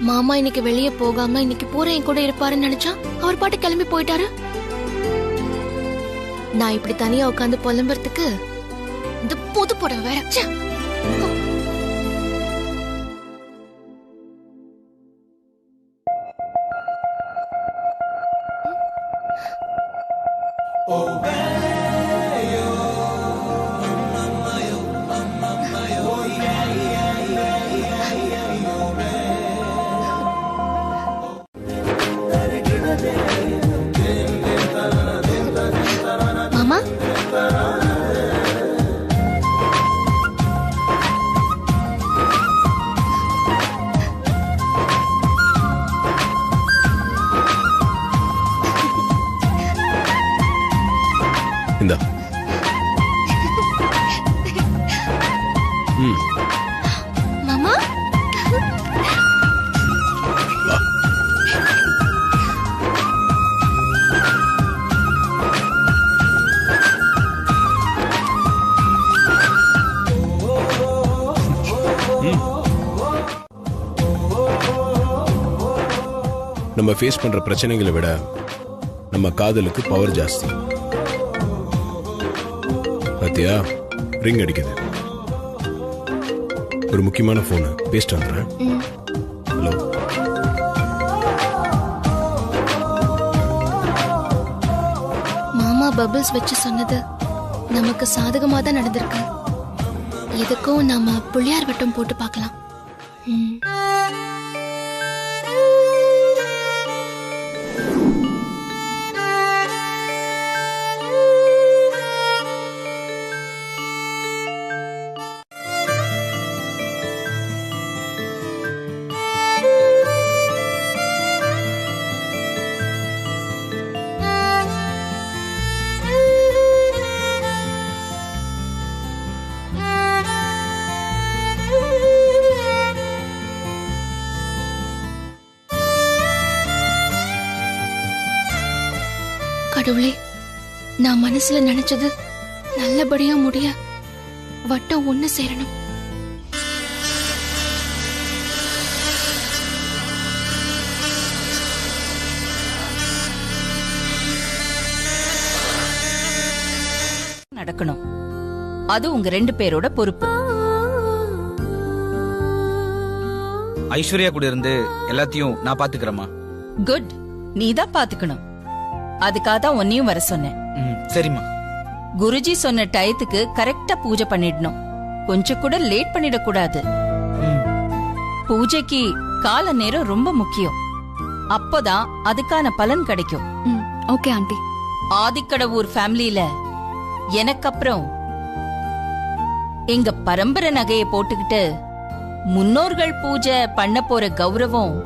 மாமா இன்னைக்கு வெளியே போகாம இன்னைக்கு பூரா என் கூட இருப்பாருன்னு நினைச்சா அவர் பாட்டு கிளம்பி போயிட்டாரு. நான் இப்படி தனியா உட்காந்து புலம்புறதுக்கு இந்த புது புடவை வேற. மாமா இந்தா. மாமா நம்ம ஃபேஸ் பண்ற பிரச்சனைகளை விட நம்ம காதலுக்கு பவர் ஜாஸ்தி. பாத்தியா, ரிங் அடிக்குது. ஒரு முக்கியமான போன், பேசிட்டு வந்துடுறேன். ஹலோ. மாமா பபிள்ஸ் வச்சு சொன்னது நமக்கு சாதகமா தான் நடந்திருக்கு. எதுக்கும் நாம புள்ளியார் வட்டம் போட்டு பார்க்கலாம். கடவுளே, நான் மனசுல நினைச்சது நல்லபடியா முடிய வட்டம் ஒண்ணு சேரணும். நடக்கணும். அது உங்க 2 பேரோட பொறுப்பு. ஐஸ்வர்யா கூட இருந்து எல்லாத்தையும் நான் பாத்துக்கிறேமா. குட். நீ தான் பாத்துக்கணும். அதுக்காக தான் உன்னையும் வர சொன்னேன். சரிம்மா. குருஜி சொன்ன டயத்துக்கு கரெக்டா பூஜை பண்ணிடணும். கொஞ்சம் கூட லேட் பண்ணிடக்கூடாது. பூஜைக்கு கால நேரம் ரொம்ப முக்கியம். அப்பதான் அதுக்கான பலன் கிடைக்கும். Okay aunty. ஆதிக்கடவூர் ஃபேமிலியில எனக்கு அப்புறம் எங்க பரம்பரை நகையை போட்டுக்கிட்டு முன்னோர்கள் பூஜை பண்ண போற கௌரவம்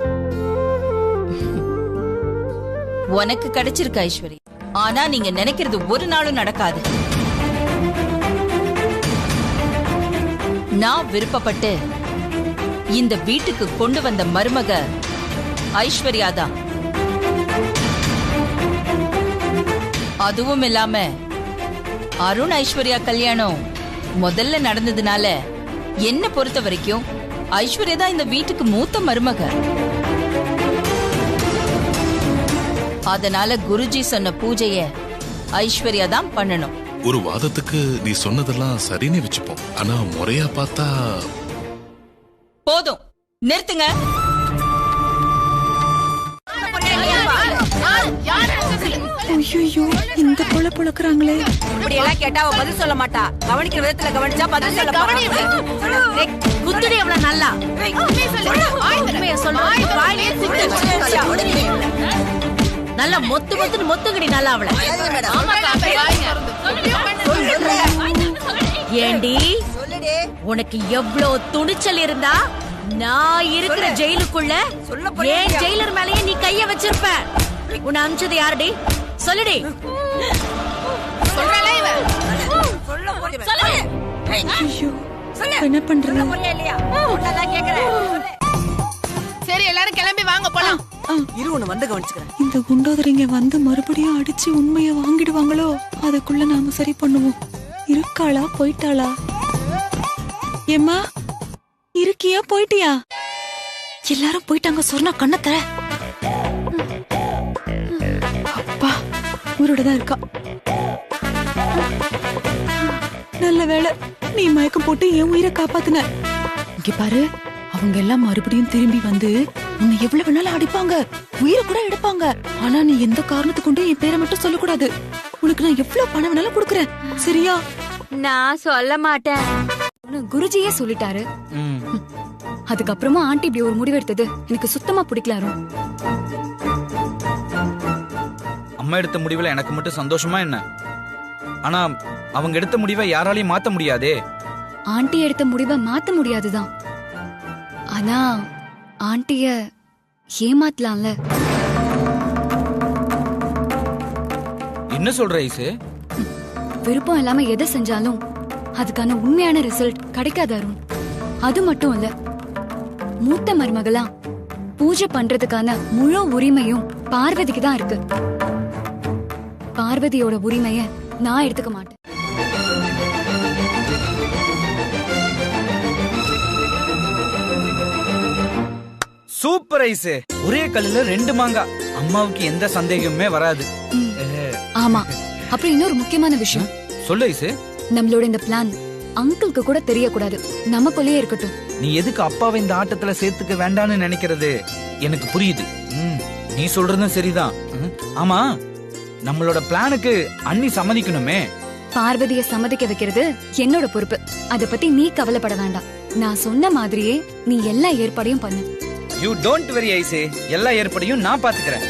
உனக்கு கிடைச்சிருக்கு ஐஸ்வர்யா. ஆனா நீங்க நினைக்கிறது ஒரு நாளும் நடக்காது. நான் விருப்பப்பட்டு இந்த வீட்டுக்கு கொண்டு வந்த மருமக ஐஸ்வர்யா தான். அதுவும் இல்லாம அருண் ஐஸ்வர்யா கல்யாணம் முதல்ல நடந்ததுனால என்ன பொறுத்த வரைக்கும் ஐஸ்வர்யா தான் இந்த வீட்டுக்கு மூத்த மருமக. அதனால குருஜி சொன்ன பூஜைய ஐஸ்வர்யா தான் பண்ணணும். ஒரு வாதத்துக்கு நீ சொன்னதெல்லாம் சரின்னு வச்சுப்போம். ஆனா முறையா பார்த்தா போதும், நிறுத்துங்க. ஐயோ, இந்த கொலை பொழக்குறாங்களே. இப்படி எல்லாம் கேட்டா அவ பதில் சொல்ல மாட்டா. கவனிக்கிற விதத்துல கவனிச்சா பதில் சொல்ல போறா. குத்துடி அவள நல்லா. நல்லா மொத்து மொத்துன்னு மொத்துங்கடி நல்லா அவள. ஏண்டி உனக்கு எவ்வளவு துணிச்சல் இருந்தா நான் இருக்கிற ஜெயிலுக்குள்ள ஏன் ஜெயிலர் மேலயே நீ கைய வச்சிருப்ப? உன்னை அனுப்பிச்சது யாருடி? சொல்லுடி. என்ன பண்றது? சரி, எல்லாரும் கிளம்பி வாங்க போலாம். இரு, ஒண்ணு வந்து கவனிச்சுக்கிறேன். இந்த குண்டோதரிங்க வந்து மறுபடியும் அடிச்சு உண்மையை வாங்கிடுவாங்களோ? அதுக்குள்ள நாம சரி பண்ணுவோம். இருக்காளா போயிட்டாளா? ஏம்மா இருக்கியா போயிட்டியா? எல்லாரும் போயிட்டாங்க. சொர்ணா கண்ணத்த அப்பா உயிரோட தான் இருக்கா. நல்ல வேளை நீ மயக்கம் போட்டு என் உயிரை காப்பாத்துன. இங்க பாரு, அவங்க எல்லாம் மறுபடியும் திரும்பி வந்து உன்னை எவ்வளவு வேணாலும் அடிப்பாங்க, உயிரை கூட எடுப்பாங்க. ஆனா நீ எந்த காரணத்துக்கு கொண்டு என் பேரை மட்டும் சொல்லக்கூடாது. உனக்கு நான் எவ்வளவு பணம் வேணாலும் கொடுக்கறேன், சரியா? நான் சொல்ல மாட்டேன். குருஜியே சொல்லிட்டாரு. அதுக்கப்புறமா ஆண்டி இப்படி ஒரு முடிவெடுத்தது எனக்கு சுத்தமா பிடிக்கல அருண். அம்மா எடுத்த முடிவுல எனக்கு மட்டும் சந்தோஷமா என்ன? ஆனா அவங்க எடுத்த முடிவை யாராலையும் மாத்த முடியாதே. ஆண்டி எடுத்த முடிவை மாத்த முடியாதுதான். ஆனா ஆண்டிய ஏமாத்தலாம்ல. என்ன சொல்ற ஐசு? விருப்பம் இல்லாம எதை செஞ்சாலும் அதுக்கான உண்மையான ரிசல்ட் கிடைக்காது அருண். அது மட்டும் இல்ல, மூத்த மருமகளா பூஜை பண்றதுக்கான முழு உரிமையும் பார்வதிக்கு தான் இருக்கு. பார்வதியோட உரிமைய நான் எடுத்துக்க மாட்டேன். சூப்பர் ஐசு, ஒரே கல்லுல 2 மாங்காய். அம்மாவுக்கு எந்த சந்தேகமுமே வராது. ஆமா, அப்புறம் இன்னொரு முக்கியமான விஷயம். சொல்லு ஐசு. நம்மளோட இந்த பிளான் அங்கிளுக்கு கூட தெரியக்கூடாது, நமக்குள்ளேயே இருக்கட்டும். நீ எதுக்கு அப்பாவை இந்த ஆட்டத்துல சேர்த்துக்க வேண்டான்னு நினைக்கிறது எனக்கு புரியுது. நீ சொல்றதும் சரிதான். ஆமா, நம்மளோட பிளானுக்கு அண்ணி சம்மதிக்கணுமே. பார்வதியை சம்மதிக்க வைக்கிறது என்னோட பொறுப்பு. அத பத்தி நீ கவலைப்பட வேண்டாம். நான் சொன்ன மாதிரியே நீ எல்லா ஏற்பாடையும் பண்ணு. யூ டோன்ட் வெரி ஐசே, எல்லா ஏற்பாடையும் நான் பாத்துக்கிறேன்.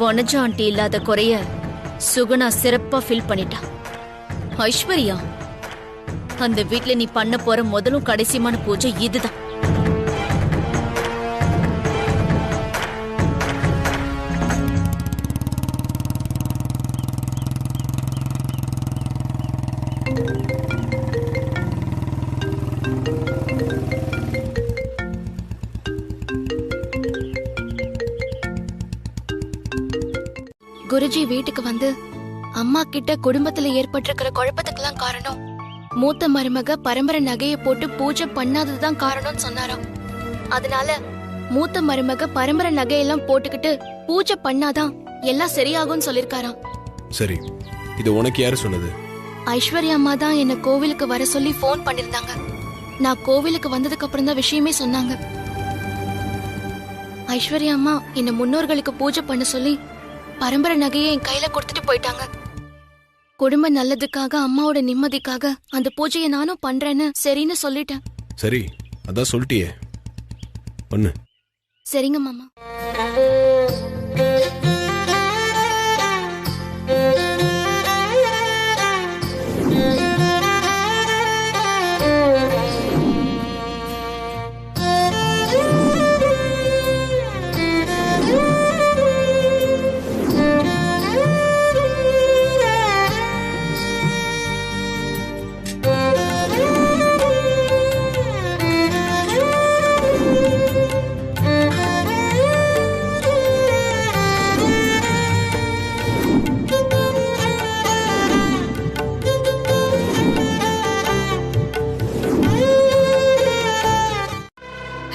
வனஜா ஆண்டி இல்லாத குறைய சுகுணா சிறப்பா ஃபீல் பண்ணிட்டா. ஐஸ்வர்யா, அந்த வீட்ல நீ பண்ண போற முதலும் கடைசியமான பூஜை இதுதான். குருஜி வீட்டுக்கு வந்து அம்மா கிட்ட குடும்பத்துல ஏற்பட்டிருக்கிற குழப்பத்துக்கெல்லாம் காரணம் மூத்த மருமக பரம்பரை நகையை போட்டு பூஜை பண்ணாததுதான் காரணம்னு சொன்னாராம். அதனால மூத்த மருமக பரம்பரை நகையெல்லாம் போட்டுக்கிட்டு பூஜை பண்ணாதான் எல்லாம் சரியாகும்னு சொல்லிருக்காராம். சரி, இது உனக்கு யாரு சொன்னது? ஐஸ்வர்யா அம்மா தான் என்ன கோவிலுக்கு வர சொல்லி போன் பண்ணிருந்தாங்க. நான் கோவிலுக்கு வந்ததுக்கு அப்புறம் தான் விஷயமே சொன்னாங்க. ஐஸ்வர்யா அம்மா என்ன முன்னோர்களுக்கு பூஜை பண்ண சொல்லி பரம்பரை நகையை என் கையில கொடுத்துட்டு போயிட்டாங்க. குடும்ப நல்லதுக்காக, அம்மாவோட நிம்மதிக்காக அந்த பூஜையை நானும் பண்றேன்னு சரின்னு சொல்லிட்டேன். சரி, அதான் சொல்லிட்டியே, பண்ணு. சரிங்க மாமா.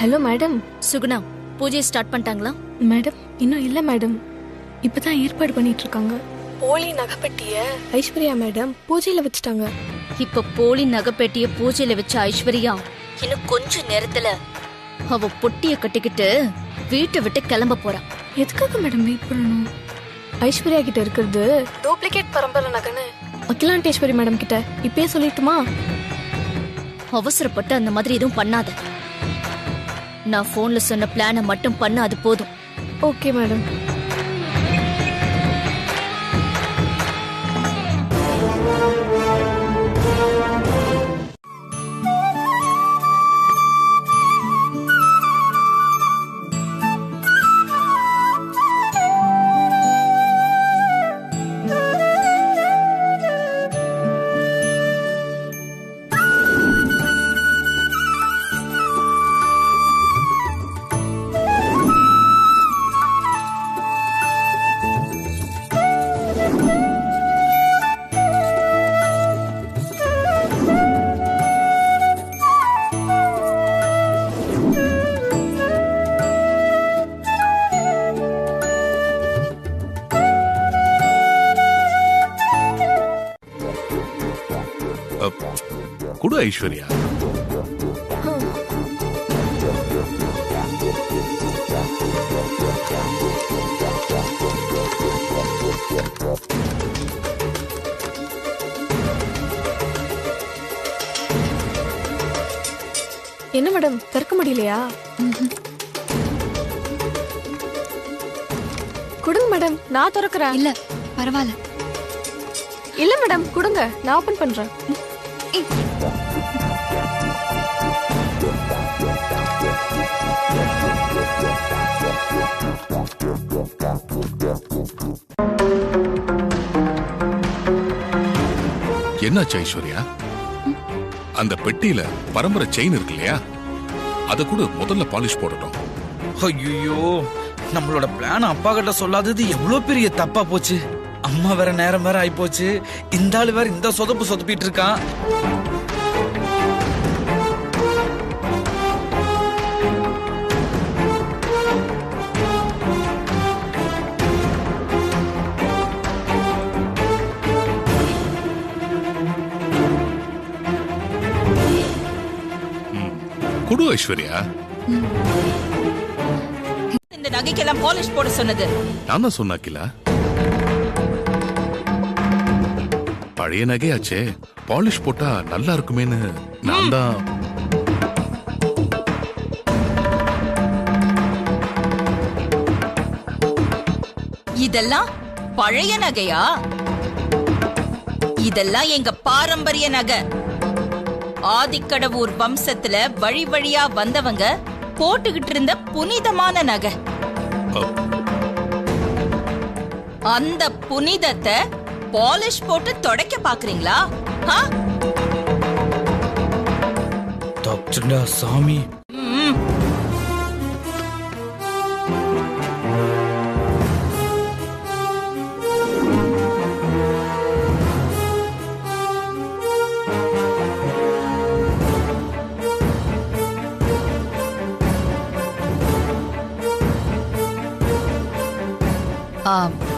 Hello madam. சுகுணா, பூஜை ஸ்டார்ட் பண்ணிட்டாங்களா? மேடம், இன்னும் இல்ல மேடம், இப்பதான் ஏற்பாடு பண்ணிட்டு இருக்காங்க. போலி நகைப்பெட்டிய ஐஸ்வர்யா மேடம் பூஜையில வச்சுட்டாங்க. இப்ப போலி நகைப்பெட்டிய பூஜையில வச்ச ஐஸ்வர்யா இன்னும் கொஞ்ச நேரத்துல அவ பொட்டிய கட்டிக்கிட்டு வீட்டை விட்டு கிளம்ப போறா. எதுக்காக மேடம் வெயிட் பண்ணணும்? ஐஸ்வர்யா கிட்ட இருக்கிறது டூப்ளிகேட் பரம்பரை நகைன்னு அகிலாண்டேஸ்வரி மேடம் கிட்ட இப்பயே சொல்லிட்டுமா? அவசரப்பட்டு அந்த மாதிரி எதுவும் பண்ணாத. நான் போன்ல சொன்ன பிளான மட்டும் பண்ண, அது போதும். Okay madam. ஐஸ்வர்யா. என்ன மேடம் திறக்க முடியலையா? கொடுங்க மேடம், நான் திறக்கிறேன். இல்ல பரவாயில்ல. இல்ல மேடம் கொடுங்க, நான் ஓபன் பண்றேன். என்னாச்சு ஐஸ்வர்யா? அந்த பெட்டியில பரம்பரை செயின் இருக்கு இல்லையா, அத கூட முதல்ல பாலிஷ் போடட்டும். ஐயோ, நம்மளோட பிளான் அப்பா கிட்ட சொல்லாதது எவ்வளவு பெரிய தப்பா போச்சு. அம்மா வேற நேரம் வேற ஆயிப்போச்சு. இந்த ஆளு வேற இந்த சொதப்பு சொதப்பிட்டு இருக்கான். குடு ஐஸ்வர்யா. இந்த நகைக்கெல்லாம் பாலிஷ் போட சொன்னது நான் தான் சொன்னாக்கில. பழைய நகையாச்சே, பாலிஷ் போட்டா நல்லா இருக்குமேன்னு நான் தான். இதெல்லாம் பழைய நகையா? இதெல்லாம் எங்க பாரம்பரிய நகை. ஆதிக்கடவூர் வம்சத்துல வழி வழியா வந்தவங்க போட்டுக்கிட்டு இருந்த புனிதமான நகை. அந்த புனிதத்தை பாலிஷ் போட்டு தொடக்க பாக்குறீங்களா? தப்புடா சாமி.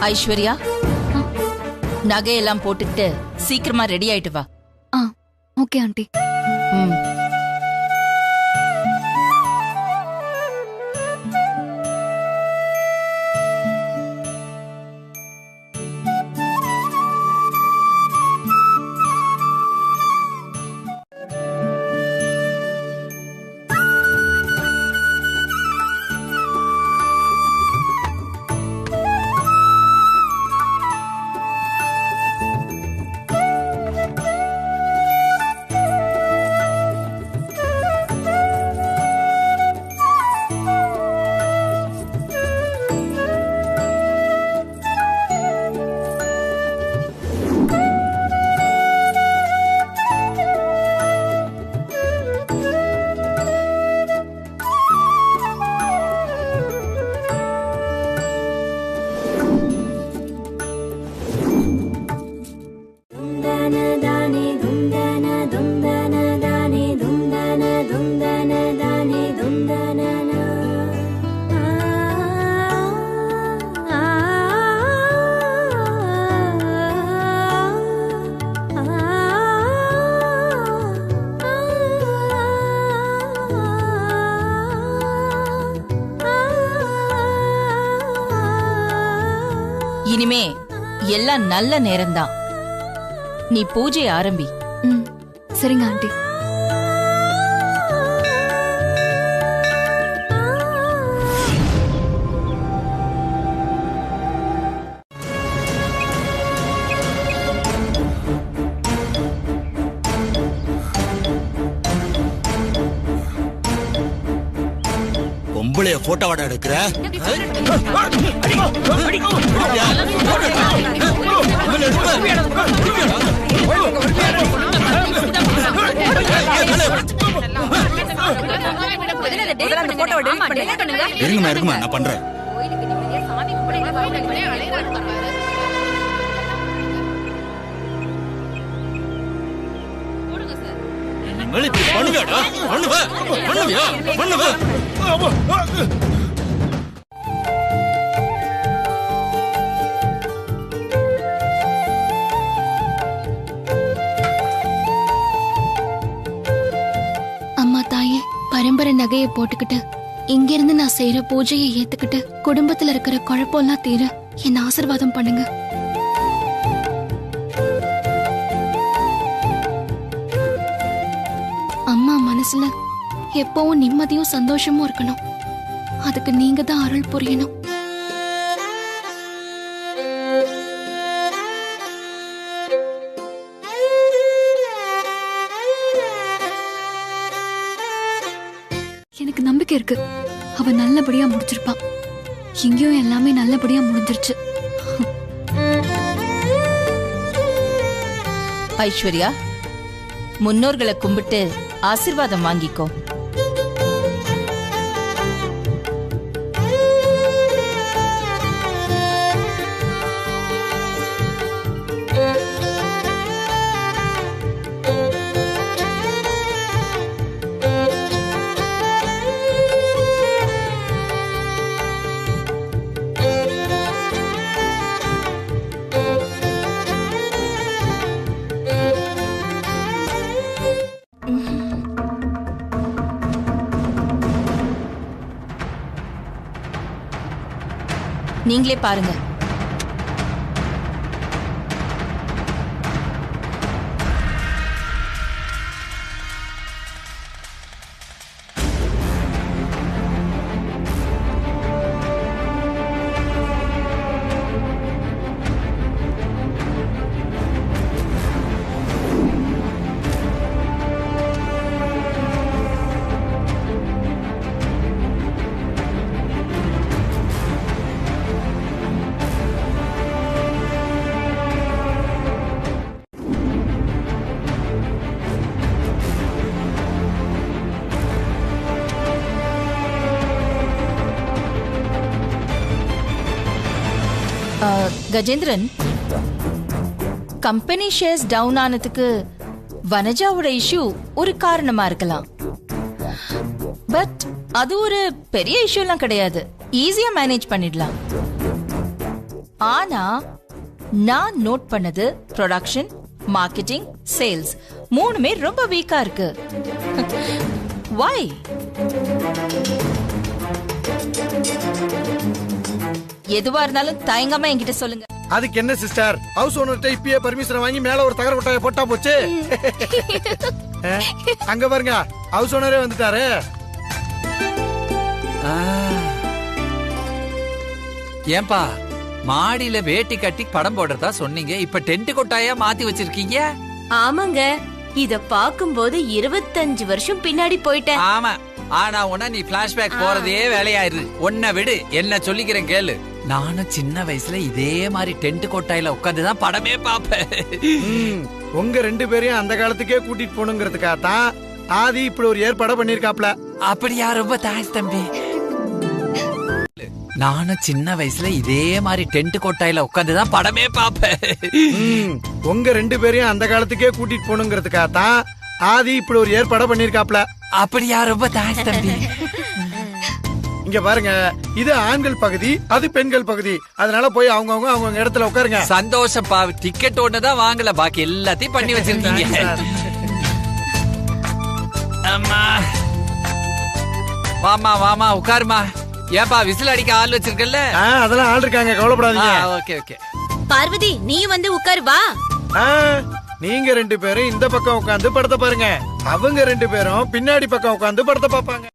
ஐஸ்வர்யா, நகையெல்லாம் போட்டுக்கிட்டு சீக்கிரமா ரெடி ஆயிட்டு வா. Okay aunty. இனிமே எல்லாம் நல்ல நேரம்தான். நீ பூஜை ஆரம்பி. சரிங்க ஆண்டி. பொம்பளைய போட்டோவாட எடுக்கிற? இருக்குமா நான் பண்றேன். நகையை போட்டுக்கிட்டு இங்கிருந்து நான் செய்யற பூஜையை ஏத்துக்கிட்டு குடும்பத்துல இருக்கிற குழப்பம்லாம் தீர என்ன ஆசீர்வாதம் பண்ணுங்க. அம்மா மனசுல எப்பவும் நிம்மதியும் சந்தோஷமும் இருக்கணும். அதுக்கு நீங்க தான் அருள் புரியணும். எனக்கு நம்பிக்கை இருக்கு, அவ நல்லபடியா முடிச்சிருப்பான். இங்கேயும் எல்லாமே நல்லபடியா முடிஞ்சிருச்சு. ஐஸ்வர்யா, முன்னோர்களை கும்பிட்டு ஆசீர்வாதம் வாங்கிக்கோ. நீங்களே பாருங்க. கஜேந்திரன், கம்பெனி ஷேர்ஸ் டவுன் ஆனதுக்கு வனஜாவோட இஷ்யூ ஒரு காரணமா இருக்கலாம். பட் அது ஒரு பெரிய இஷ்யூலாம் கிடையாது, ஈஸியா மேனேஜ் பண்ணிடலாம். ஆனா நான் நோட் பண்ணது ப்ரொடக்ஷன், மார்க்கெட்டிங், சேல்ஸ் மூணுமே ரொம்ப வீக்கா இருக்கு. Why? எதுவா இருந்தாலும் தயங்காம என்கிட்ட சொல்லுங்க. அதுக்கு என்ன சிஸ்டர், ஹவுஸ் ஓனர்ட்ட இப்பயே பர்மிஷன் வாங்கி மேல ஒரு தகர கொட்டாய போட்டா போச்சு. அங்க பாருங்க, ஹவுஸ் ஓனரே வந்துட்டாரு. ஏன்பா மாடியில வேட்டி கட்டி படம் போடுறதா சொன்னீங்க, இப்ப டென்ட் கொட்டாயா மாத்தி வச்சிருக்கீங்க? ஆமாங்க, இத பாக்கும்போது 25 வருஷம் பின்னாடி போயிட்டேன். ஆமா, ஆனா உன நீ பிளாஷ்பேக் போறதே வேலையாயிரு. உன்னை விடு, என்ன சொல்லிக்கிறேன் கேளு. நானும் சின்ன வயசுல இதே மாதிரி டென்ட் கொட்டாயில உட்காந்துதான் படமே பாப்பேன். உங்க 2 பேரையும் அந்த காலத்துக்கே கூட்டிட்டு போகணுங்கிறதுக்காக தான் ஆதி இப்படி ஒரு ஏற்பாடு பண்ணிருக்காப்ல. அப்படியா? ரொம்ப தேங்க்ஸ் தம்பி. நானும் சின்ன வயசுல இதே மாதிரி டென்ட் கொட்டாயில உட்காந்துதான் படமே பாப்பேன். உங்க 2 பேரையும் அந்த காலத்துக்கே கூட்டிட்டு போகணுங்கிறதுக்காக தான் ஆதி இப்படி ஒரு ஏற்பாடு பண்ணிருக்காப்ல. அப்படியா? ரொம்ப தேங்க்ஸ் தம்பி. இங்க பாருங்க, இது ஆண்கள் பகுதி, அது பெண்கள் பகுதி. அதனால போய் அவங்க இடத்துல உட்காருங்க. சந்தோஷப்பா, டிக்கெட் ஒண்ணுதான் வாங்கல, பாக்கி எல்லாத்தையும் பண்ணி வச்சிருக்கீங்க. அம்மா வாமா வாமா உட்காருமா. ஏப்பா விசில் அடிக்க ஆள் வச்சிருக்கல? அதெல்லாம் ஆள் இருக்காங்க, கவலைப்படாதீங்க. Okay okay. பார்வதி, நீ வந்து உட்காரு வா. நீங்க 2 பேரும் இந்த பக்கம் உட்காந்து படத்தை பாருங்க, அவங்க 2 பேரும் பின்னாடி பக்கம் உட்காந்து படத்தை பாப்பாங்க.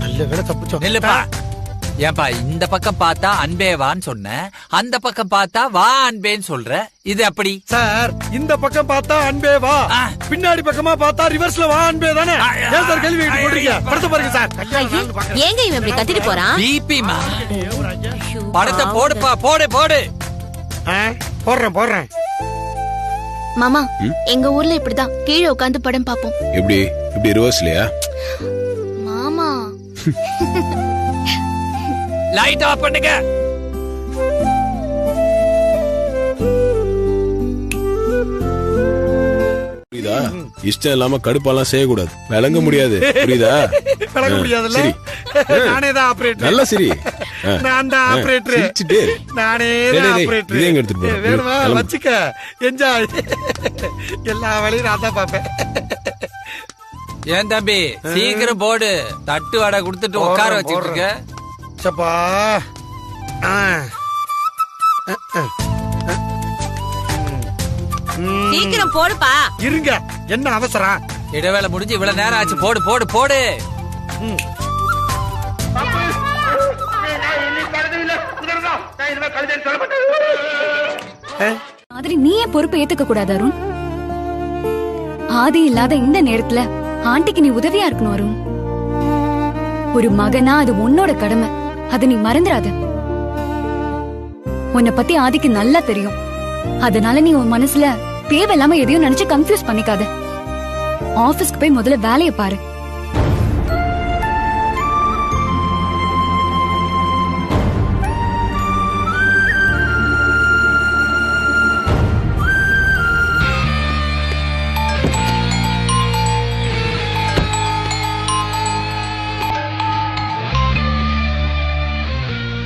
நல்ல வேளை தப்பிச்சோம். இல்லப்பா, ஏன்பா இந்த பக்கம் பார்த்தா அன்பேவான்னு சொன்ன, அந்த பக்கம் பார்த்தா வா அன்பேன்னு சொல்ற, இது அப்படி? சார், இந்த பக்கம் பார்த்தா அன்பே வா, பின்னாடி பக்கமா பார்த்தா ரிவர்ஸ்ல வா அன்பே தானே. ஏன் சார் கேள்வி கேட்டு போறீங்க? படத்தை பாருங்க சார். ஏங்க இவன் இப்படி கத்திட்டு போறான்? பிபிமா, படத்தை போடுப்பா, போடு போடு. போடுறேன். மாமா, எங்க ஊர்ல இப்படிதான் கீழே உட்காந்து படம் பாப்போம். எப்படி ரிவர்ஸ்லயா? மாமா லைட் ஆஃப் பண்ணுங்க. புரியுதா? இஷ்டம் இல்லாம கடுப்பாலாம் செய்யக்கூடாது, விளங்க முடியாது. புரியுதா? விளங்க முடியாதுல்ல. நானே தான் ஆபரேட்டர். நல்ல சரி, நான் தான் ஆபரேட்டர். நானே தான் ஆபரேட்டர். வேணுமா வச்சுக்க, என்ஜாய். எல்லா வேலையும் நான் தான் பாப்பேன். ஏன் தம்பி சீக்கிரம் போடு, தட்டு வடை கொடுத்துட்டு உட்கார வச்சுட்டு இருக்க. சப்பா சீக்கிரம் போடுப்பா. இருங்க, என்ன அவசரம்? இடைவேளை முடிஞ்சு இவ்வளவு நேரம் ஆச்சு. போடு போடு போடு. மாதிரி நீயே பொறுப்பை ஏத்துக்க கூடாது அருண். ஆதி இல்லாத இந்த நேரத்துல ஆண்டிக்கு நீ உதவியா இருக்கணும் அருண். ஒரு மகனா அது உன்னோட கடமை, அதை நீ மறந்துடாத. உன்னை பத்தி ஆதிக்கு நல்லா தெரியும். அதனால நீ உன் மனசுல தேவையில்லாம எதையும் நினைச்சு கன்ஃபியூஸ் பண்ணிக்காத. ஆபீஸ்க்கு போய் முதல்ல வேலையை பாரு.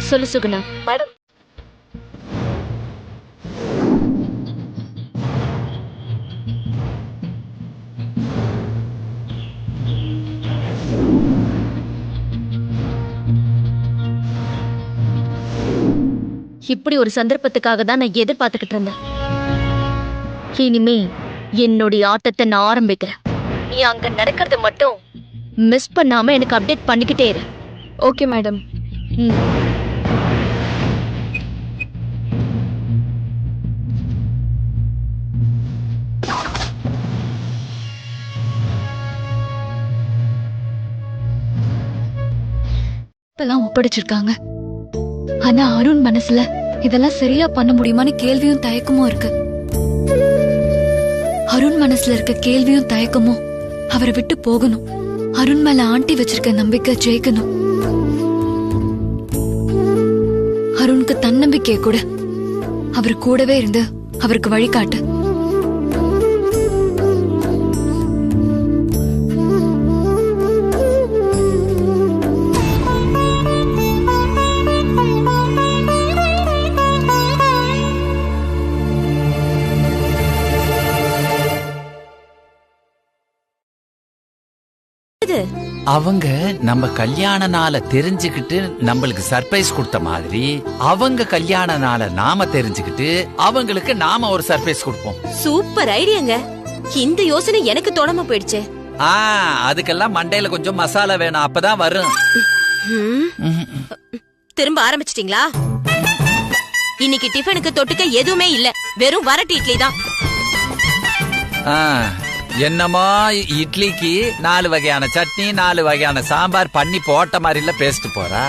சொல்லு சுகுணா. மேடம், இப்படி ஒரு சந்தர்ப்பத்துக்காக தான் நான் எதிர்பார்த்துக்கிட்டு இருந்தேன். இனிமே என்னுடைய ஆட்டத்தை நான் ஆரம்பிக்கிறேன். நீ அங்க நடக்கிறது மட்டும் மிஸ் பண்ணாம எனக்கு அப்டேட் பண்ணிக்கிட்டே இரு. Okay madam. இப்பெல்லாம் ஒப்படைச்சிருக்காங்க. ஆனா அருண் மனசுல இதெல்லாம் சரியா பண்ண முடியுமான்னு கேள்வியும் தயக்கமும் இருக்கு. அருண் மனசுல இருக்க கேள்வியும் தயக்கமும் அவரை விட்டு போகணும். அருண் மேல ஆண்டி வச்சிருக்க நம்பிக்கை ஜெயிக்கணும். அருணுக்கு தன்னம்பிக்கையை கூட அவர் கூடவே இருந்து அவருக்கு வழிகாட்டு. அவங்க நம்ம கல்யாண நாளை தெரிஞ்சுக்கிட்டு நம்மளுக்கு சர்ப்ரைஸ் கொடுத்த மாதிரி அவங்க கல்யாண நாளை நாம தெரிஞ்சுக்கிட்டு அவங்களுக்கு நாம ஒரு சர்ப்ரைஸ் கொடுப்போம். சூப்பர் ஐடியாங்க. இந்த யோசனை எனக்கு தோணாம போயிடுச்சு. அதுக்கெல்லாம் மண்டையில கொஞ்சம் மசாலா வேணும், அப்பதான் வரும். திரும்ப ஆரம்பிச்சிட்டீங்களா? இன்னைக்கு டிஃபனுக்கு தொட்டுக்க எதுவுமே இல்ல, வெறும் வரட்டு இட்லி தான். என்னமோ இட்லிக்கு 4 வகையான சட்னி 4 வகையான சாம்பார் பண்ணி போட்ட மாதிரி இல்ல பேசிட்டு போறா.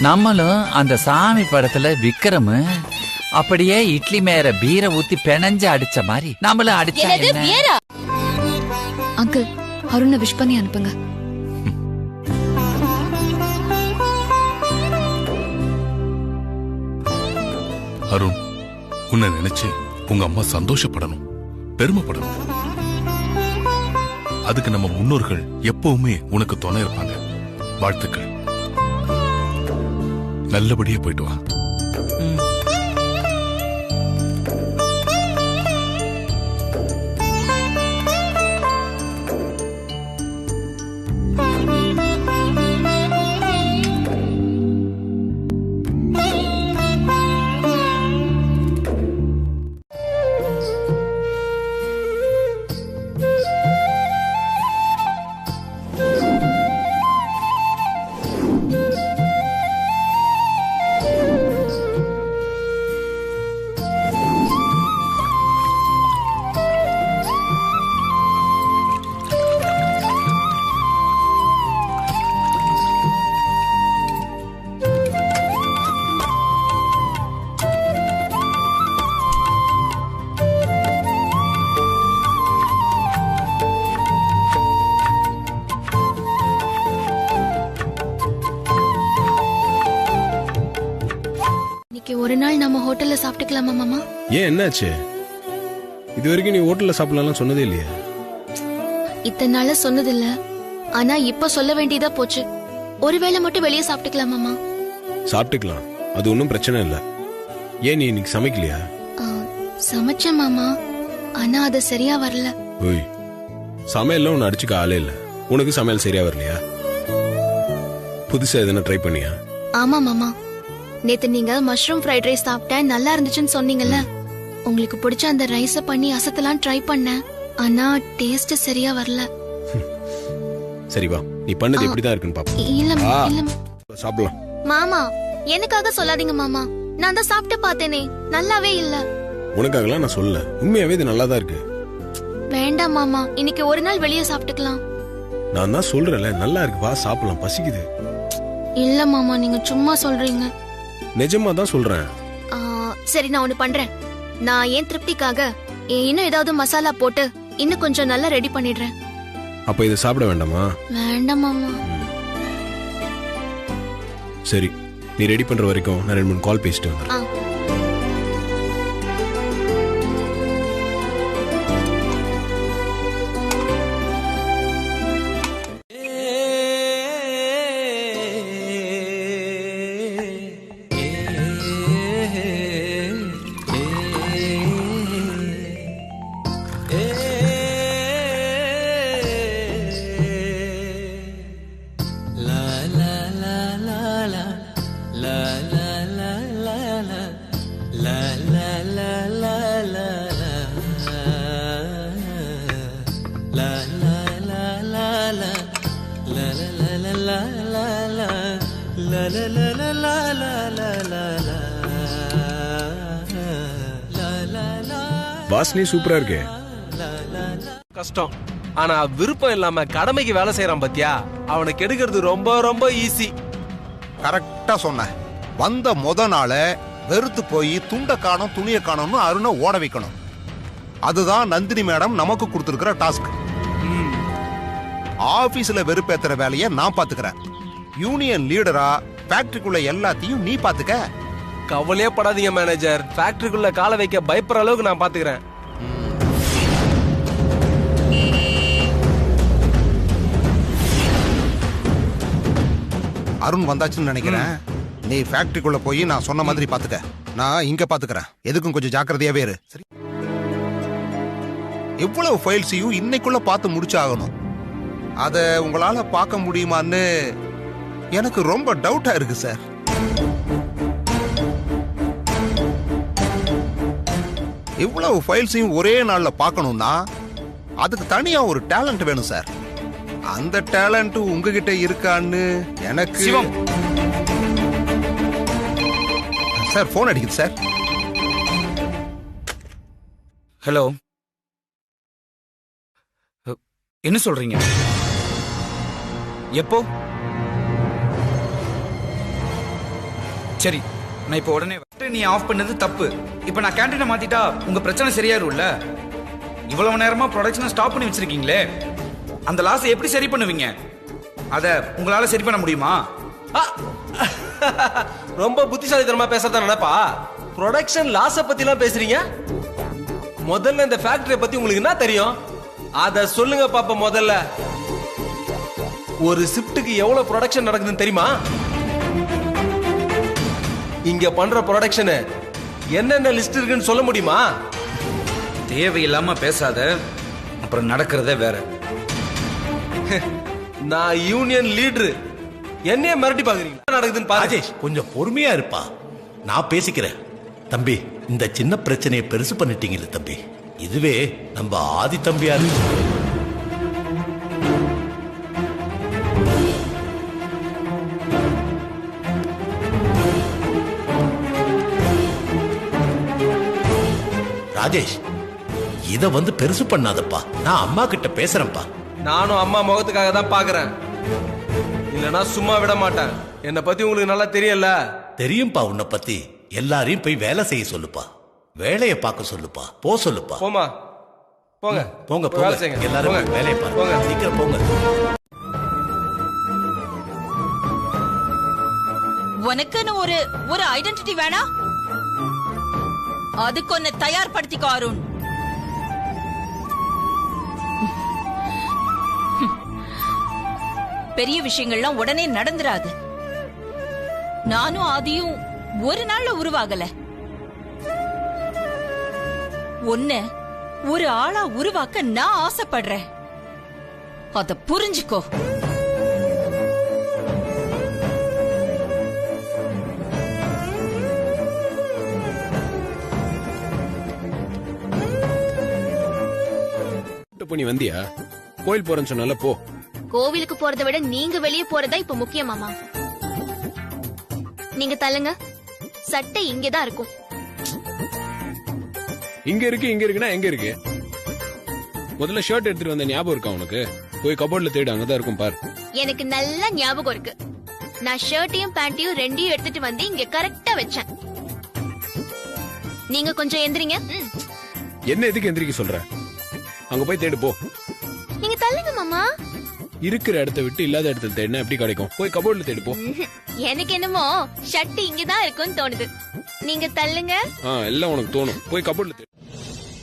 நம்மளும் அந்த சாமி படத்துல விக்ரம் அப்படியே இட்லி மேல பீரை ஊத்தி பெனஞ்சு அடிச்ச மாதிரி நம்மளும் அடிச்சா என்ன? அங்கிள், அருணை விஷ் பண்ணி அனுப்புங்க. அருண், உன்னை நினைச்சு உங்க அம்மா சந்தோஷப்படணும், பெருமைப்படணும். அதுக்கு நம்ம முன்னோர்கள் எப்பவுமே உனக்கு துணை இருப்பாங்க. வாழ்த்துக்கள். நல்லபடியா போயிட்டு வா. ஒரு நாள் நம்ம ஹோட்டல்ல சாப்பிட்டுக்கலாமா மாமா? ஏன், என்னாச்சு? இது வரைக்கும் நீ ஹோட்டல்ல சாப்பிடலாம் சொன்னதே இல்லையா? இத்தனை நாள சொன்னதில்ல, ஆனா இப்ப சொல்ல வேண்டியதா போச்சு. ஒருவேளை மட்டும் வெளியே சாப்பிட்டுக்கலாம் மாமா. சாப்பிட்டுக்கலாம், அது ஒன்றும் பிரச்சனை இல்லை. ஏன், நீ இன்னைக்கு சமைக்கலையா? சமைச்சேன் மாமா, ஆனா அது சரியா வரல. ஓய், சமையல்ல உன்னை அடிச்சுக்க ஆளே இல்லை. உனக்கு சமையல் சரியா வரலையா? புதுசா எதனா ட்ரை பண்ணியா? ஆமா மாமா, நேத்து நீங்க மஷ்ரூம் ஃப்ரைட் ரைஸ் சாப்பிட்டேன் நல்லா இருந்துச்சுன்னு சொன்னீங்கல்ல. உங்களுக்கு பிடிச்ச அந்த ரைஸ பண்ணி அசத்தலாம் ட்ரை பண்ணேன். ஆனா டேஸ்ட் சரியா வரல. சரி வா, நீ பண்ணது எப்படிதான் இருக்குன்னு பாப்போம். இல்ல சாப்பிடலாம். மாமா எனக்காக சொல்லாதீங்க மாமா, நான் தான் சாப்பிட்டு பார்த்தேனே, நல்லாவே இல்ல. உனக்காகலாம் நான் சொல்லல, உண்மையாவே இது நல்லாதான் இருக்கு. வேண்டாம் மாமா, இன்னைக்கு ஒரு நாள் வெளியே சாப்பிட்டுக்கலாம். நான் தான் சொல்றேன்ல, நல்லா இருக்கு, வா சாப்பிடலாம், பசிக்குது. இல்ல மாமா, நீங்க சும்மா சொல்றீங்க. நிஜமா தான் சொல்றேன். சரி நான் ஒண்ணு பண்றேன். நான் ஏன் திருப்திக்காக இன்னும் ஏதாவது மசாலா போட்டு இன்னும் கொஞ்சம் நல்லா ரெடி பண்ணிடுறேன். அப்ப இதை சாப்பிட வேண்டாமா? வேண்டாம் மாமா. சரி, நீ ரெடி பண்ற வரைக்கும் நான் 2-3 கால் பேசிட்டு வந்துடுறேன். வாசனை சூப்பரா இருக்கு. கஷ்டம், ஆனா விருப்பம் இல்லாம கடமைக்கு வேலை செய்யறான் பாத்தியா, அவனை கெடுக்கிறது ரொம்ப ரொம்ப ஈஸி. கரெக்டா சொன்ன. வந்த முத நாள வெறுத்து போய் துண்ட காணும் துணிய காணும்னு அருணை ஓட வைக்கணும். அதுதான் நந்தினி மேடம் நமக்கு கொடுத்திருக்கிற டாஸ்க். ஆபீஸ்ல வெறுப்பேத்துற வேலையை நான் பாத்துக்கிறேன். யூனியன் லீடரா ஃபேக்டரிக்குள்ள எல்லாத்தையும் நீ பாத்துக்க. கவலையே படாதீங்க மேனேஜர், ஃபேக்டரிக்குள்ள கால வைக்க பயப்படுற அளவுக்கு நான் பாத்துக்கிறேன். அருண் வந்தாச்சுன்னு நினைக்கிறேன். நீ ஃபேக்டரிக்குள்ள போய் நான் சொன்ன மாதிரி பாத்துக்க. நான் இங்க பாத்துக்கிறேன். எதுக்கும் கொஞ்சம் ஜாக்கிரதையாவே இரு. சரி, எவ்வளவு ஃபைல்ஸையும் இன்னைக்குள்ள பார்த்து முடிச்சாகணும். அத உங்களால பார்க்க முடியுமான்னு எனக்கு ரொம்ப டவுட்டா இருக்கு சார். இவ்வளவு ஃபைல்ஸையும் ஒரே நாள்ல பார்க்கணும்னா அதுக்கு தனியா ஒரு டேலண்ட் வேணும் சார். அந்த டேலண்ட் உங்ககிட்ட இருக்கான்னு எனக்கு. சார் போன் அடிக்குது சார். ஹலோ, என்ன சொல்றீங்க? எப்போ? சரி, நான் இப்போ உடனே நீ ஆஃப் பண்ணது தப்பு. இப்போ நான் கேண்டீனை மாத்திட்டா உங்க பிரச்சனை சரியாரும்ல? இவ்வளவு நேரமா ப்ரொடக்ஷனை ஸ்டாப் பண்ணி வச்சிருக்கீங்களே, அந்த லாஸை எப்படி சரி பண்ணுவீங்க? அத உங்களால சரி பண்ண முடியுமா? ரொம்ப புத்திசாலித்தனமா பேசுறதா நினைப்பா. ப்ரொடக்ஷன் லாஸ பத்தி எல்லாம் பேசுறீங்க. முதல்ல இந்த ஃபேக்டரியை பத்தி உங்களுக்கு என்ன தெரியும் அத சொல்லுங்க பாப்பா. முதல்ல ஒரு ஷிஃப்ட்டுக்கு எவ்வளவு ப்ரொடக்ஷன் நடக்குதுன்னு தெரியுமா? இங்க பண்ற ப்ரொடக்ஷன் என்னென்ன லிஸ்ட் இருக்குன்னு சொல்ல முடியுமா? தேவையில்லாம பேசாத, அப்புறம் நடக்கிறதே வேற. நான் யூனியன் லீடர், என்னைய மிரட்டி பாக்குறீங்க? நடக்குதுன்னு பாரு. கொஞ்சம் பொறுமையா இருப்பா, நான் பேசிக்கிறேன். தம்பி, இந்த சின்ன பிரச்சனையை பெருசு பண்ணிட்டீங்கல்ல தம்பி, இதுவே நம்ம ஆதி தம்பியாரு. ராஜேஷ், இத வந்து பெருசு பண்ணாதப்பா, நான் அம்மா கிட்ட பேசுறேன்ப்பா. நானும் அம்மா முகத்துக்காக தான் பாக்குறேன், இல்லனா சும்மா விட மாட்டேன். என்ன பத்தி உங்களுக்கு நல்லா தெரியல. தெரியும்பா, உன்னை பத்தி எல்லாரையும் போய் வேலை செய்ய சொல்லுப்பா, வேலையை பார்க்க சொல்லுப்பா, போ சொல்லுப்பா. போமா, போங்க போங்க போங்க, எல்லாரும் வேலையை பாருங்க, சீக்கிரம் போங்க. உனக்குன்னு ஒரு ஐடென்டிட்டி வேணா? அதுக்கு ஒன்னு தயார்படுத்திக்கோ அருண். பெரிய விஷயங்கள்லாம் உடனே நடந்துராது. நானும் ஆதியும் ஒரு நாள்ல உருவாகல. ஒன்ன ஒரு ஆளா உருவாக்க நான் ஆசைப்படுறேன். அத புரிஞ்சுக்கோ. பண்ணி வந்தியா? கோயில் போறேன்னு சொன்னால போ. கோவிலுக்கு போறதை விட நீங்க வெளியே போறதா இப்ப முக்கியமாமா. நீங்க தள்ளுங்க, சட்டை இங்கதான் இருக்கும். இங்க இருக்குன்னா எங்க இருக்கு? முதல்ல ஷர்ட் எடுத்துட்டு வந்த ஞாபகம் இருக்கா உனக்கு? போய் கபோர்ட்ல தேடு, அங்கதான் இருக்கும் பாரு. எனக்கு நல்ல ஞாபகம் இருக்கு. நான் ஷர்ட்டையும் பேண்ட்டையும் ரெண்டையும் எடுத்துட்டு வந்து இங்க கரெக்டா வச்சேன். நீங்க கொஞ்சம் எந்திரிங்க. என்ன எதுக்கு எந்திரிக்க சொல்ற? அங்க போய் தேடு போ. நீங்க தள்ளுங்க மாமா. இருக்கிற இடத்த விட்டு இல்லாத இடத்துல தேடினா எப்படி கிடைக்கும்? போய் கபோர்ட்ல தேடு போ. எனக்கு என்னமோ ஷர்ட் இங்கதான் இருக்கும்னு தோணுது. நீங்க தள்ளுங்க. எல்லாம் உனக்கு தோணும். போய் கபோர்ட்ல தேடு.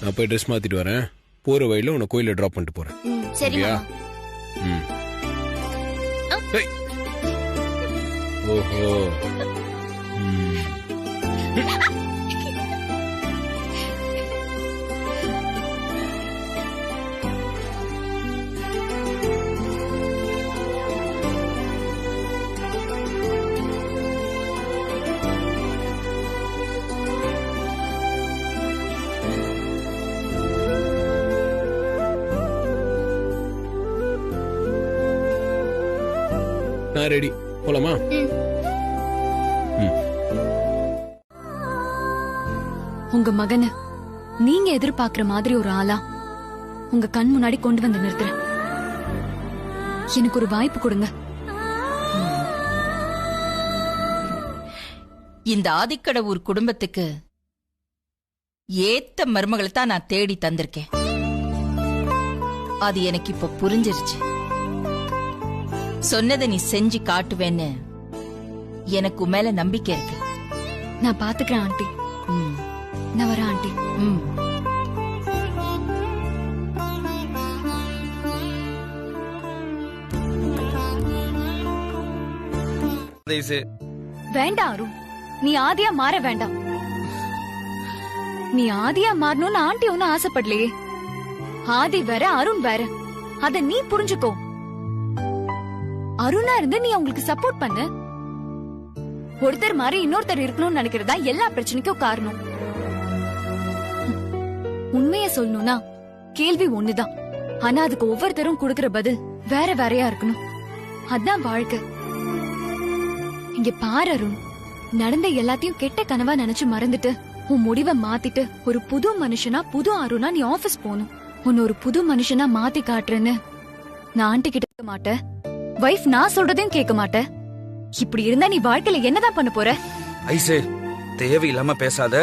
நான் போய் ட்ரெஸ் மாத்திட்டு வரேன். போற வழியில உன்னை கோயில டிராப் பண்ணிட்டு போறேன். சரியா? ஓஹோ. நான் ரெடி. போலாமா? உங்க மகனை நீங்க எதிர்பார்க்கிற மாதிரி ஒரு ஆளா உங்க கண் முன்னாடி கொண்டு வந்து நிறுத்துறேன். எனக்கு ஒரு வாய்ப்பு கொடுங்க. இந்த ஆதிக்கடவுர் குடும்பத்துக்கு ஏத்த மருமகளை தான் நான் தேடி தந்திருக்கேன். அது எனக்கு இப்ப புரிஞ்சிருச்சு. சொன்னதை நீ செஞ்சு காட்டுவேன்னு எனக்கு மேல நம்பிக்கை இருக்கு. நான் பாத்துக்கிறேன் ஆண்டி. நான் வரேன் ஆண்டி. வேண்டாம் அருண், நீ ஆதியா மாற வேண்டாம். நீ ஆதியா மாறணும்னு ஆண்டி ஒன்னும் ஆசைப்படலையே. ஆதி வேற, அருண் வேற. அத நீ புரிஞ்சுக்கோ. அருணா இருந்து நீ அவங்களுக்கு சப்போர்ட் பண்ணு. ஒருத்தர் மாதிரி இன்னொருத்தர் இருக்கணும்னு நினைக்கிறதா எல்லா பிரச்சனைக்கும் காரணம். உண்மைய சொல்லணும்னா கேள்வி ஒண்ணுதான். ஆனா அதுக்கு ஒவ்வொருத்தரும் கொடுக்கிற பதில் வேற வேறையா இருக்கணும். அதான் வாழ்க்கை. இங்க பாரு அருண், நடந்த எல்லாத்தையும் கெட்ட கனவா நினைச்சு மறந்துட்டு உன் முடிவை மாத்திட்டு ஒரு புது மனுஷனா, புது அருணா நீ ஆபீஸ் போகணும். உன்னை ஒரு புது மனுஷனா மாத்தி காட்டுறேன்னு நான் ஆண்டி கிட்ட கேட்க மாட்டேன். வைஃப் நான் சொல்றதையும் கேட்க மாட்டேன். இப்படி இருந்தா நீ வாழ்க்கையில என்னதான் பண்ண போற? ஐசே, தேவையில்லாம பேசாத,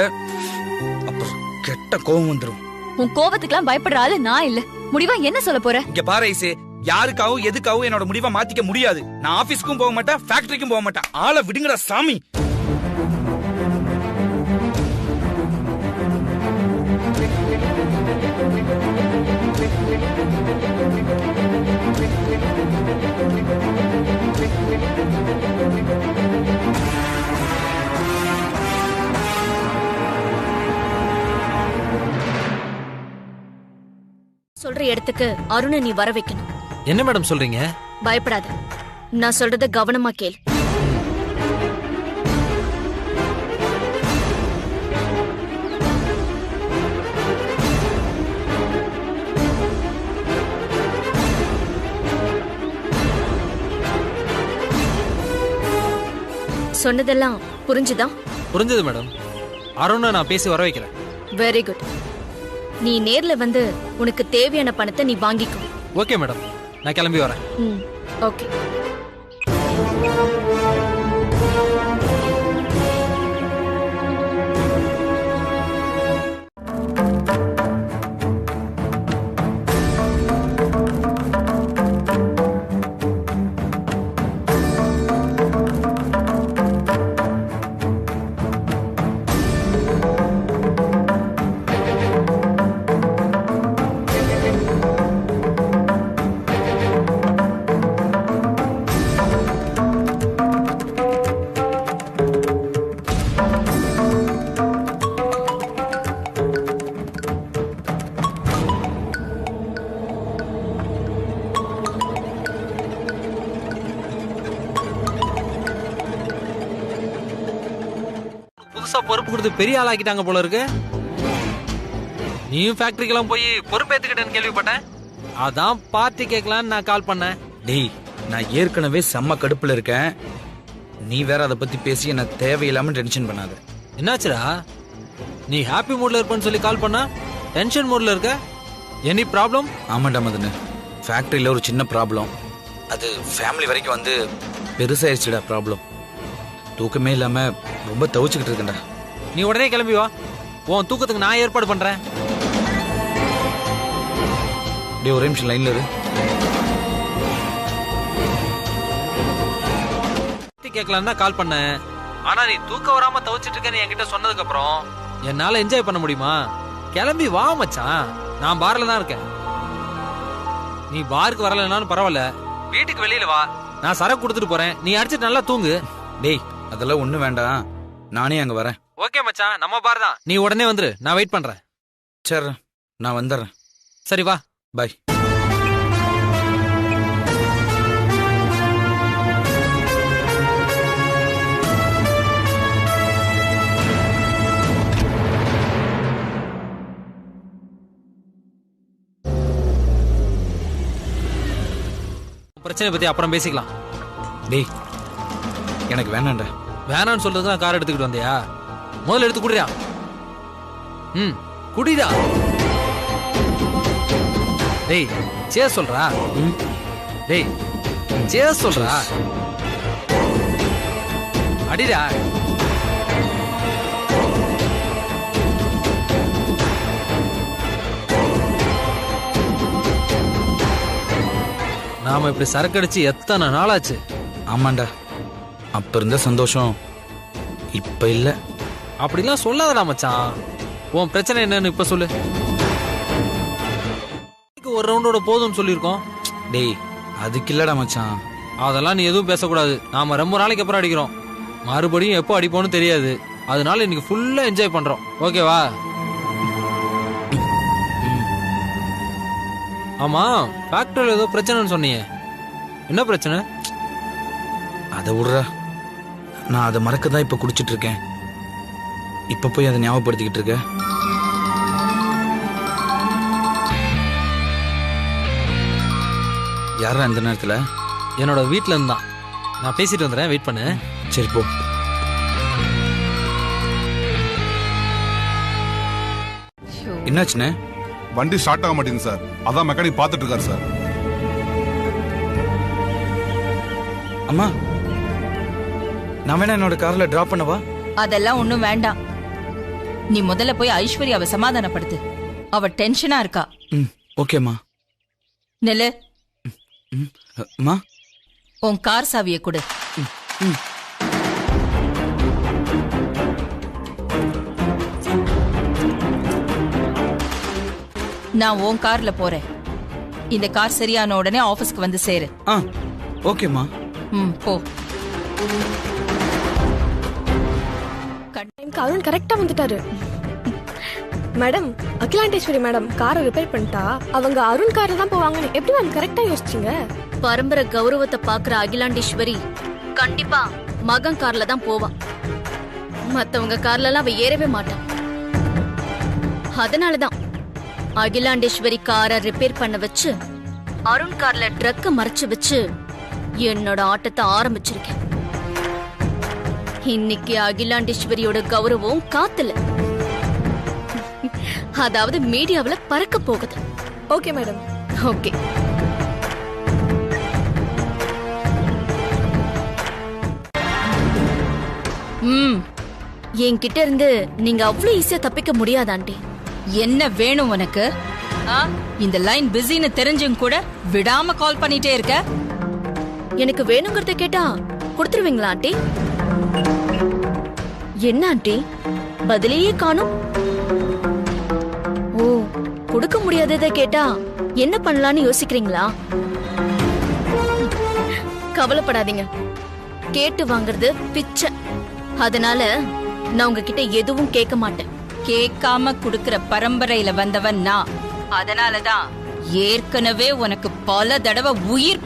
அப்புறம் கெட்ட கோபம் வந்துரும். உன் கோபத்துக்குலாம் பயப்படுற ஆளு நான் இல்ல. முடிவா என்ன சொல்ல போற? இங்க பாரு ஐசே, யாருக்காவும் எதுக்காவும் என்னோட முடிவை மாத்திக்க முடியாது. நான் ஆபீஸ்க்கும் போக மாட்டேன், ஃபேக்டரிக்கும் போக மாட்டேன். ஆளை விடுங்கடா சாமி. சொல்ற இடத்துக்கு அருணை நீ வர வைக்கணும். என்ன மேடம் சொல்றீங்க? பயப்படாத, நான் சொல்றத கவனமா கேள். சொன்னதெல்லாம் புரிஞ்சுதா? புரிஞ்சது மேடம். அருணை நான் பேசி வர வைக்கிறேன். Very good. நீ நேர்ல வந்து உனக்கு தேவையான பணத்தை நீ வாங்கிக்கோ. ஓகே மேடம், நான் கிளம்பி வரேன். ஓகே. புதுசா பொறுப்பு கொடுத்து பெரிய ஆளாக்கிட்டாங்க போல இருக்கு. நீயும் ஃபேக்டரிக்கெல்லாம் போய் பொறுப்பேத்துக்கிட்டேன்னு கேள்விப்பட்டேன். அதான் பார்ட்டி கேட்கலான்னு நான் கால் பண்ணேன். டேய், நான் ஏற்கனவே செம்ம கடுப்புல இருக்கேன். நீ வேற அதை பத்தி பேசி என்ன தேவையில்லாம டென்ஷன் பண்ணாத. என்னாச்சுடா? நீ ஹாப்பி மூட்ல இருப்பேன்னு சொல்லி கால் பண்ணா டென்ஷன் மூட்ல இருக்க. Any problem? ஆமாண்டா மதனு, ஃபேக்டரியில ஒரு சின்ன ப்ராப்ளம். அது ஃபேமிலி வரைக்கும் வந்து பெருசாயிருச்சுடா ப்ராப்ளம். தூக்கமே இல்லாம ரொம்ப தவிச்சுக்கிட்டு இருக்கேன்டா. நீ உடனே கிளம்பி வா, உன் தூக்கத்துக்கு நான் ஏற்பாடு பண்றேன். டேய், ஒரே நிமிஷம் லைன்ல இரு. கேட்கலாம் தான் கால் பண்ணேன். ஆனா நீ தூக்கம் வராம தவிச்சிட்டு இருக்கேன்னு என்கிட்ட சொன்னதுக்கு அப்புறம் என்னால என்ஜாய் பண்ண முடியுமா? கிளம்பி வா மச்சான், நான் பார்ல தான் இருக்கேன். நீ பாருக்கு வரலனாலும் பரவாயில்ல, வீட்டுக்கு வெளியில வா, நான் சரக்கு கொடுத்துட்டு போறேன். நீ அடிச்சிட்டு நல்லா தூங்கு. டேய், அதெல்லாம் ஒண்ணு வேண்டாம், நானே அங்க வரேன். ஓகே மச்சான், நம்ம பார் தான். நீ உடனே வந்துரு, நான் வெயிட் பண்றேன். சரி, நான் வந்துடுறேன். சரி வா, பாய். பிரச்சனை பத்தி அப்புறம் பேசிக்கலாம். டேய், எனக்கு வேணாம்டா. வேணான்னு சொல்றது நான் கார் எடுத்துக்கிட்டு வந்தியா? முதல்ல எடுத்து குடிடா. குடிடா. டேய், சேஸ் சொல்றா. டேய், சேஸ் சொல்றா. அடிடா. நாம இப்படி சரக்கு அடிச்சு எத்தனை நாளாச்சு? ஆமாண்டா, அப்ப இருந்த சந்தோஷம் இப்ப இல்ல. அப்படிலாம் சொல்லாதடா மச்சான். உன் பிரச்சனை என்னன்னு இப்ப சொல்லு. ஒரு ரவுண்டோட போதும்னு சொல்லியிருக்கோம். டேய், அதுக்கு இல்லடா மச்சான். அதெல்லாம் நீ எதுவும் பேசக்கூடாது. நாம ரொம்ப நாளைக்கு அப்புறம் அடிக்கிறோம். மறுபடியும் எப்போ அடிப்போம்னு தெரியாது. அதனால இன்னைக்கு ஃபுல்லா என்ஜாய் பண்றோம். ஓகேவா? ஆமா, ஃபேக்டரியில் ஏதோ பிரச்சனைன்னு சொன்னீங்க. என்ன பிரச்சனை? அதை விடுறா, நான் அதை மறக்க தான் இப்ப குடிச்சிட்டு இருக்கேன். இப்ப போய் அதை ஞாபகப்படுத்திக்கிட்டு இருக்க. யாரா இந்த நேரத்துல? என்னோட வீட்டுல இருந்தான். நான் பேசிட்டு வந்துடுறேன், வெயிட் பண்ணு. சரி போ. என்னாச்சுண்ணே? வண்டி ஸ்டார்ட் ஆக மாட்டேங்குது சார். அதான் மெக்கானிக் பார்த்துட்டு இருக்காரு சார். அம்மா, நான் வேணா என்னோட கார்ல டிராப் பண்ணவா? அதெல்லாம் ஒண்ணும் வேண்டாம். நீ முதல்ல போய் ஐஸ்வர்யாவை சமாதானப்படுத்து. அவ டென்ஷனா இருக்கா. ஓகேம்மா. நெல்லு. அம்மா, உன் கார் சாவியை கொடு. நான் உன் கார்ல போறேன். இந்த கார் சரியான உடனே ஆபீஸ்க்கு வந்து சேரு. ஓகேம்மா. போ. அருண் கரெக்டா வந்துட்டாரு. மேடம், அகிலாண்டேஸ்வரி மேடம் காரை ரிப்பேர் பண்ணிட்டா. அவங்க அருண் கார்ல தான் போவாங்கன்னு எப்படி மேம் கரெக்டா யோசிச்சீங்க? பரம்பரை கௌரவத்தை பாக்குற அகிலாண்டேஸ்வரி கண்டிப்பா மகன் கார்ல தான் போவா. மத்தவங்க கார்ல எல்லாம் அவ ஏறவே மாட்டான். அதனாலதான் அகிலாண்டேஸ்வரி காரை ரிப்பேர் பண்ண வச்சு அருண் கார்ல ட்ரக்க மறைச்சு வச்சு என்னோட ஆட்டத்தை ஆரம்பிச்சிருக்கேன். இன்னைக்கு அகிலாண்டேஸ்வரியோட கௌரவம் காத்துல, அதாவது மீடியாவுல பறக்க போகுது. Okay madam. ஓகே. என்கிட்ட இருந்து நீங்க அவ்வளவு ஈஸியா தப்பிக்க முடியாது ஆண்டி. என்ன வேணும் உனக்கு? இந்த லைன் பிஸின்னு தெரிஞ்சும் கூட விடாம கால் பண்ணிட்டே இருக்க. எனக்கு வேணுங்கிறத கேட்டா கொடுத்துருவீங்களா ஆண்டி? என்ன ஆண்டி பதிலையே காணும்? ஓ, கொடுக்க முடியாததை கேட்டா என்ன பண்ணலான்னு யோசிக்கிறீங்களா? கவலைப்படாதீங்க, கேட்டு வாங்குறது பிச்சை. அதனால நான் உங்ககிட்ட எதுவும் கேட்க மாட்டேன். கேட்காம குடுக்கிற பரம்பரையில வந்தவன் நான். அதனாலதான் ஏற்கனவே உனக்கு பல தடவை உயிர்